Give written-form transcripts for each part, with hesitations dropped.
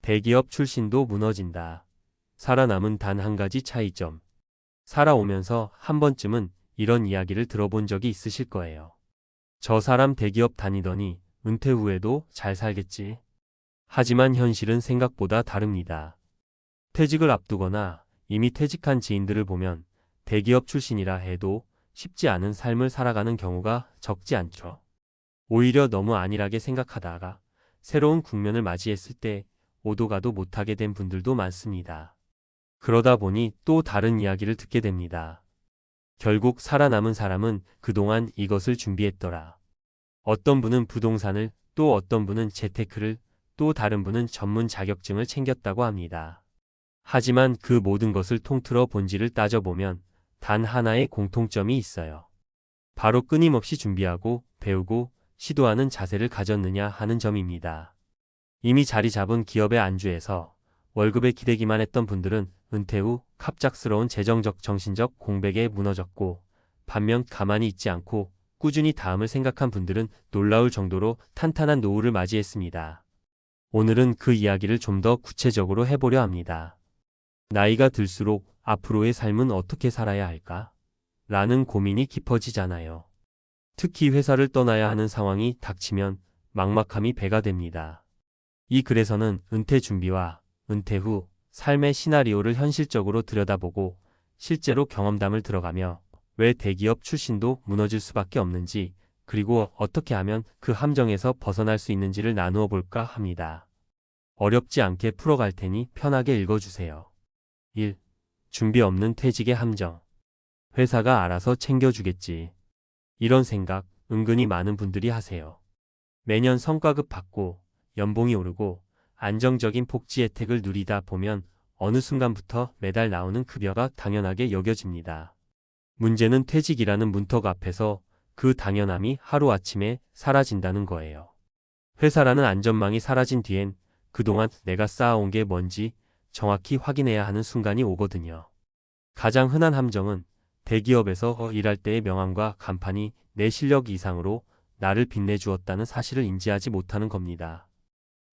대기업 출신도 무너진다. 살아남은 단 한 가지 차이점. 살아오면서 한 번쯤은 이런 이야기를 들어본 적이 있으실 거예요. 저 사람 대기업 다니더니 은퇴 후에도 잘 살겠지. 하지만 현실은 생각보다 다릅니다. 퇴직을 앞두거나 이미 퇴직한 지인들을 보면 대기업 출신이라 해도 쉽지 않은 삶을 살아가는 경우가 적지 않죠. 오히려 너무 안일하게 생각하다가 새로운 국면을 맞이했을 때 오도 가도 못하게 된 분들도 많습니다. 그러다 보니 또 다른 이야기를 듣게 됩니다. 결국 살아남은 사람은 그동안 이것을 준비했더라. 어떤 분은 부동산을, 또 어떤 분은 재테크를, 또 다른 분은 전문 자격증을 챙겼다고 합니다. 하지만 그 모든 것을 통틀어 본질을 따져보면 단 하나의 공통점이 있어요. 바로 끊임없이 준비하고 배우고 시도하는 자세를 가졌느냐 하는 점입니다. 이미 자리 잡은 기업의 안주에서 월급에 기대기만 했던 분들은 은퇴 후 갑작스러운 재정적 정신적 공백에 무너졌고, 반면 가만히 있지 않고 꾸준히 다음을 생각한 분들은 놀라울 정도로 탄탄한 노후를 맞이했습니다. 오늘은 그 이야기를 좀 더 구체적으로 해보려 합니다. 나이가 들수록 앞으로의 삶은 어떻게 살아야 할까? 라는 고민이 깊어지잖아요. 특히 회사를 떠나야 하는 상황이 닥치면 막막함이 배가 됩니다. 이 글에서는 은퇴 준비와 은퇴 후 삶의 시나리오를 현실적으로 들여다보고 실제로 경험담을 들어가며 왜 대기업 출신도 무너질 수밖에 없는지, 그리고 어떻게 하면 그 함정에서 벗어날 수 있는지를 나누어 볼까 합니다. 어렵지 않게 풀어갈 테니 편하게 읽어주세요. 1. 준비 없는 퇴직의 함정. 회사가 알아서 챙겨주겠지. 이런 생각 은근히 많은 분들이 하세요. 매년 성과급 받고 연봉이 오르고 안정적인 복지 혜택을 누리다 보면 어느 순간부터 매달 나오는 급여가 당연하게 여겨집니다. 문제는 퇴직이라는 문턱 앞에서 그 당연함이 하루아침에 사라진다는 거예요. 회사라는 안전망이 사라진 뒤엔 그동안 내가 쌓아온 게 뭔지 정확히 확인해야 하는 순간이 오거든요. 가장 흔한 함정은 대기업에서 일할 때의 명함과 간판이 내 실력 이상으로 나를 빛내주었다는 사실을 인지하지 못하는 겁니다.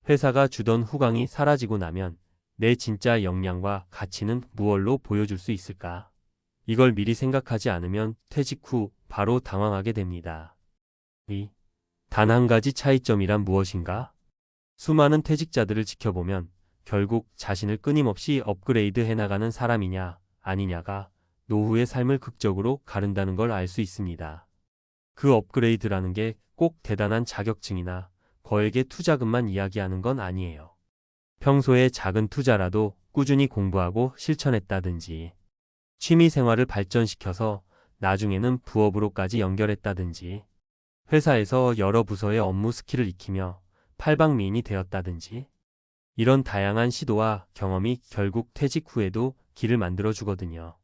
회사가 주던 후광이 사라지고 나면 내 진짜 역량과 가치는 무얼로 보여줄 수 있을까? 이걸 미리 생각하지 않으면 퇴직 후 바로 당황하게 됩니다. 2. 단 한 가지 차이점이란 무엇인가? 수많은 퇴직자들을 지켜보면 결국 자신을 끊임없이 업그레이드 해나가는 사람이냐 아니냐가 노후의 삶을 극적으로 가른다는 걸 알 수 있습니다. 그 업그레이드라는 게 꼭 대단한 자격증이나 거액의 투자금만 이야기하는 건 아니에요. 평소에 작은 투자라도 꾸준히 공부하고 실천했다든지, 취미 생활을 발전시켜서 나중에는 부업으로까지 연결했다든지, 회사에서 여러 부서의 업무 스킬을 익히며 팔방미인이 되었다든지, 이런 다양한 시도와 경험이 결국 퇴직 후에도 길을 만들어 주거든요.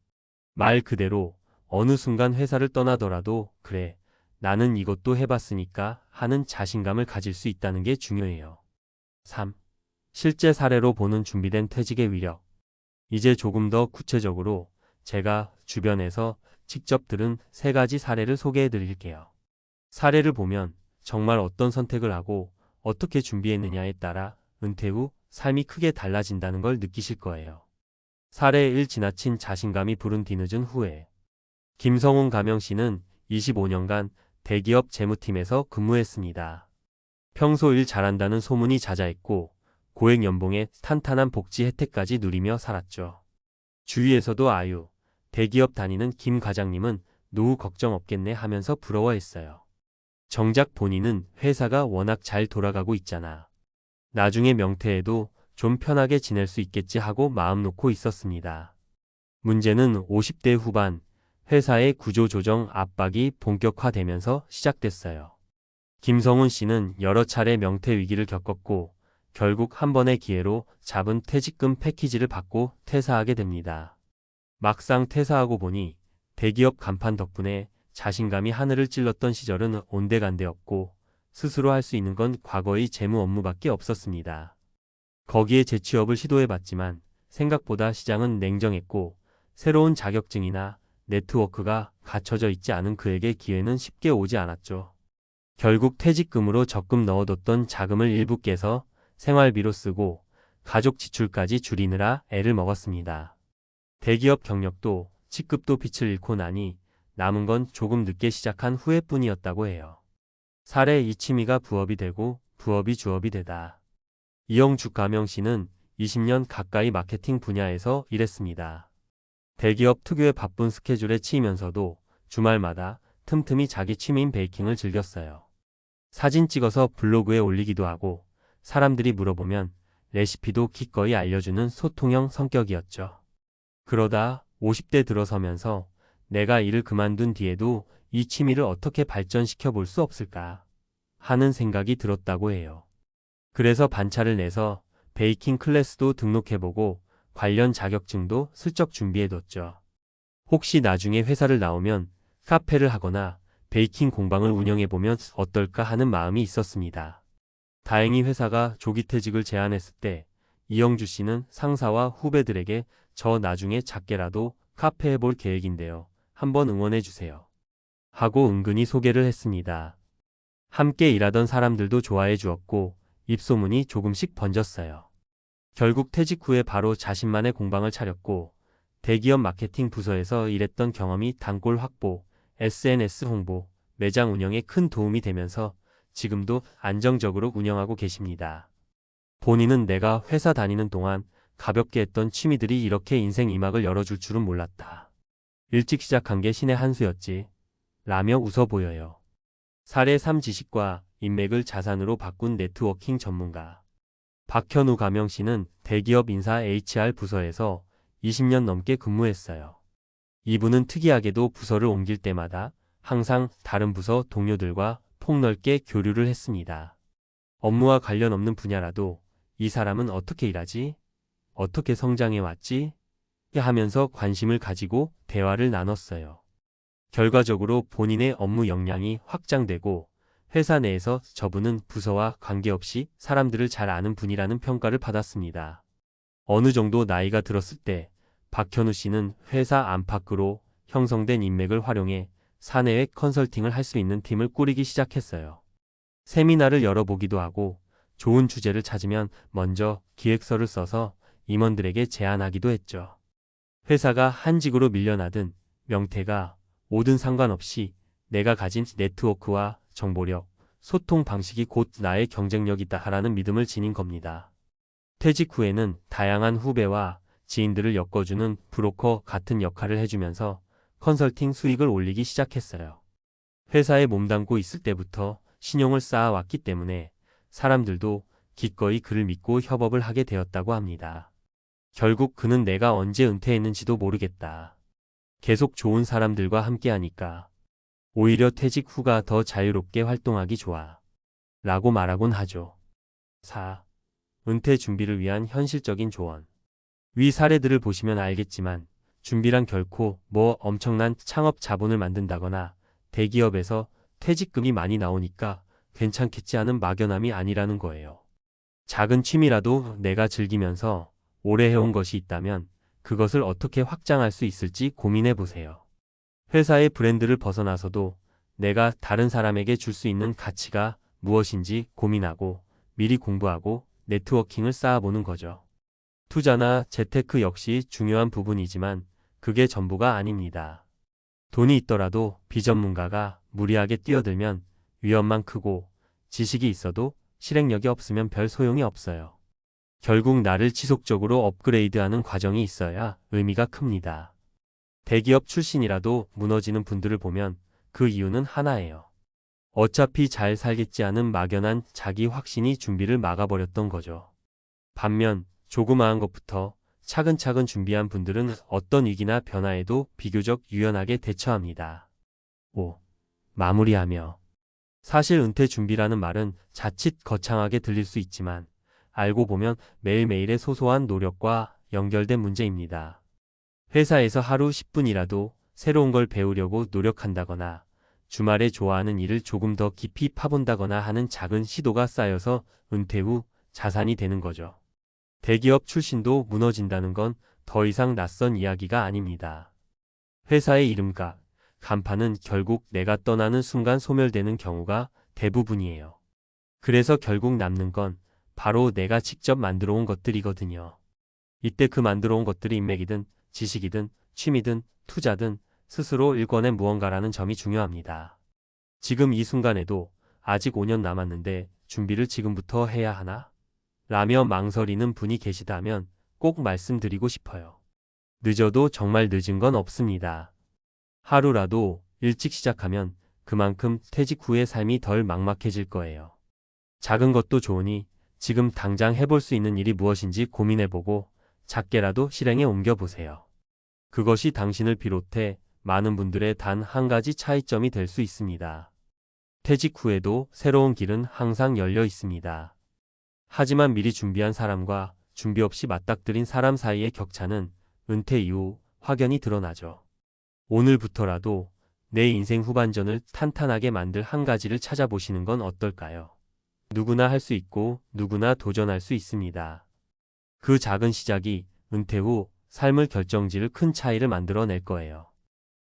말 그대로 어느 순간 회사를 떠나더라도 그래, 나는 이것도 해봤으니까 하는 자신감을 가질 수 있다는 게 중요해요. 3. 실제 사례로 보는 준비된 퇴직의 위력. 이제 조금 더 구체적으로 제가 주변에서 직접 들은 3가지 사례를 소개해 드릴게요. 사례를 보면 정말 어떤 선택을 하고 어떻게 준비했느냐에 따라 은퇴 후 삶이 크게 달라진다는 걸 느끼실 거예요. 사례 1. 지나친 자신감이 부른 뒤늦은 후회. 김성훈 가명씨는 25년간 대기업 재무팀에서 근무했습니다. 평소 일 잘한다는 소문이 자자했고 고액 연봉에 탄탄한 복지 혜택까지 누리며 살았죠. 주위에서도 아유, 대기업 다니는 김 과장님은 노후 걱정 없겠네 하면서 부러워했어요. 정작 본인은 회사가 워낙 잘 돌아가고 있잖아. 나중에 명퇴해도 좀 편하게 지낼 수 있겠지 하고 마음 놓고 있었습니다. 문제는 50대 후반 회사의 구조조정 압박이 본격화되면서 시작됐어요. 김성훈 씨는 여러 차례 명퇴 위기를 겪었고 결국 한 번의 기회로 잡은 퇴직금 패키지를 받고 퇴사하게 됩니다. 막상 퇴사하고 보니 대기업 간판 덕분에 자신감이 하늘을 찔렀던 시절은 온데간데였고 스스로 할 수 있는 건 과거의 재무 업무밖에 없었습니다. 거기에 재취업을 시도해봤지만 생각보다 시장은 냉정했고 새로운 자격증이나 네트워크가 갖춰져 있지 않은 그에게 기회는 쉽게 오지 않았죠. 결국 퇴직금으로 적금 넣어뒀던 자금을 일부 깨서 생활비로 쓰고 가족 지출까지 줄이느라 애를 먹었습니다. 대기업 경력도 직급도 빛을 잃고 나니 남은 건 조금 늦게 시작한 후회뿐이었다고 해요. 사례 이 취미가 부업이 되고 부업이 주업이 되다. 이영주 가명 씨는 20년 가까이 마케팅 분야에서 일했습니다. 대기업 특유의 바쁜 스케줄에 치이면서도 주말마다 틈틈이 자기 취미인 베이킹을 즐겼어요. 사진 찍어서 블로그에 올리기도 하고 사람들이 물어보면 레시피도 기꺼이 알려주는 소통형 성격이었죠. 그러다 50대 들어서면서 내가 일을 그만둔 뒤에도 이 취미를 어떻게 발전시켜 볼 수 없을까 하는 생각이 들었다고 해요. 그래서 반차를 내서 베이킹 클래스도 등록해보고 관련 자격증도 슬쩍 준비해뒀죠. 혹시 나중에 회사를 나오면 카페를 하거나 베이킹 공방을 운영해보면 어떨까 하는 마음이 있었습니다. 다행히 회사가 조기퇴직을 제안했을 때 이영주 씨는 상사와 후배들에게 저 나중에 작게라도 카페 해볼 계획인데요. 한번 응원해주세요. 하고 은근히 소개를 했습니다. 함께 일하던 사람들도 좋아해 주었고 입소문이 조금씩 번졌어요. 결국 퇴직 후에 바로 자신만의 공방을 차렸고 대기업 마케팅 부서에서 일했던 경험이 단골 확보, SNS 홍보, 매장 운영에 큰 도움이 되면서 지금도 안정적으로 운영하고 계십니다. 본인은 내가 회사 다니는 동안 가볍게 했던 취미들이 이렇게 인생 이막을 열어줄 줄은 몰랐다. 일찍 시작한 게 신의 한 수였지. 라며 웃어 보여요. 사례 3 지식과 인맥을 자산으로 바꾼 네트워킹 전문가. 박현우 가명 씨는 대기업 인사 HR 부서에서 20년 넘게 근무했어요. 이분은 특이하게도 부서를 옮길 때마다 항상 다른 부서 동료들과 폭넓게 교류를 했습니다. 업무와 관련 없는 분야라도 이 사람은 어떻게 일하지? 어떻게 성장해 왔지? 하면서 관심을 가지고 대화를 나눴어요. 결과적으로 본인의 업무 역량이 확장되고 회사 내에서 저분은 부서와 관계없이 사람들을 잘 아는 분이라는 평가를 받았습니다. 어느 정도 나이가 들었을 때 박현우 씨는 회사 안팎으로 형성된 인맥을 활용해 사내외 컨설팅을 할 수 있는 팀을 꾸리기 시작했어요. 세미나를 열어보기도 하고 좋은 주제를 찾으면 먼저 기획서를 써서 임원들에게 제안하기도 했죠. 회사가 한직으로 밀려나든 명태가 오든 상관없이 내가 가진 네트워크와 정보력, 소통 방식이 곧 나의 경쟁력이다 하라는 믿음을 지닌 겁니다. 퇴직 후에는 다양한 후배와 지인들을 엮어주는 브로커 같은 역할을 해주면서 컨설팅 수익을 올리기 시작했어요. 회사에 몸담고 있을 때부터 신용을 쌓아왔기 때문에 사람들도 기꺼이 그를 믿고 협업을 하게 되었다고 합니다. 결국 그는 내가 언제 은퇴했는지도 모르겠다. 계속 좋은 사람들과 함께하니까 오히려 퇴직 후가 더 자유롭게 활동하기 좋아. 라고 말하곤 하죠. 4. 은퇴 준비를 위한 현실적인 조언. 위 사례들을 보시면 알겠지만 준비란 결코 뭐 엄청난 창업 자본을 만든다거나 대기업에서 퇴직금이 많이 나오니까 괜찮겠지 하는 막연함이 아니라는 거예요. 작은 취미라도 내가 즐기면서 오래 해온 것이 있다면 그것을 어떻게 확장할 수 있을지 고민해 보세요. 회사의 브랜드를 벗어나서도 내가 다른 사람에게 줄 수 있는 가치가 무엇인지 고민하고 미리 공부하고 네트워킹을 쌓아보는 거죠. 투자나 재테크 역시 중요한 부분이지만 그게 전부가 아닙니다. 돈이 있더라도 비전문가가 무리하게 뛰어들면 위험만 크고 지식이 있어도 실행력이 없으면 별 소용이 없어요. 결국 나를 지속적으로 업그레이드하는 과정이 있어야 의미가 큽니다. 대기업 출신이라도 무너지는 분들을 보면 그 이유는 하나예요. 어차피 잘 살겠지 하는 막연한 자기 확신이 준비를 막아버렸던 거죠. 반면 조그마한 것부터 차근차근 준비한 분들은 어떤 위기나 변화에도 비교적 유연하게 대처합니다. 5. 마무리하며. 사실 은퇴 준비라는 말은 자칫 거창하게 들릴 수 있지만 알고 보면 매일매일의 소소한 노력과 연결된 문제입니다. 회사에서 하루 10분이라도 새로운 걸 배우려고 노력한다거나 주말에 좋아하는 일을 조금 더 깊이 파본다거나 하는 작은 시도가 쌓여서 은퇴 후 자산이 되는 거죠. 대기업 출신도 무너진다는 건 더 이상 낯선 이야기가 아닙니다. 회사의 이름과 간판은 결국 내가 떠나는 순간 소멸되는 경우가 대부분이에요. 그래서 결국 남는 건 바로 내가 직접 만들어 온 것들이거든요. 이때 그 만들어 온 것들이 인맥이든 지식이든 취미든 투자든 스스로 일궈낸 무언가라는 점이 중요합니다. 지금 이 순간에도 아직 5년 남았는데 준비를 지금부터 해야 하나? 라며 망설이는 분이 계시다면 꼭 말씀드리고 싶어요. 늦어도 정말 늦은 건 없습니다. 하루라도 일찍 시작하면 그만큼 퇴직 후의 삶이 덜 막막해질 거예요. 작은 것도 좋으니 지금 당장 해볼 수 있는 일이 무엇인지 고민해보고 작게라도 실행에 옮겨보세요. 그것이 당신을 비롯해 많은 분들의 단 한 가지 차이점이 될 수 있습니다. 퇴직 후에도 새로운 길은 항상 열려 있습니다. 하지만 미리 준비한 사람과 준비 없이 맞닥뜨린 사람 사이의 격차는 은퇴 이후 확연히 드러나죠. 오늘부터라도 내 인생 후반전을 탄탄하게 만들 한 가지를 찾아보시는 건 어떨까요? 누구나 할 수 있고 누구나 도전할 수 있습니다. 그 작은 시작이 은퇴 후 삶을 결정지을 큰 차이를 만들어낼 거예요.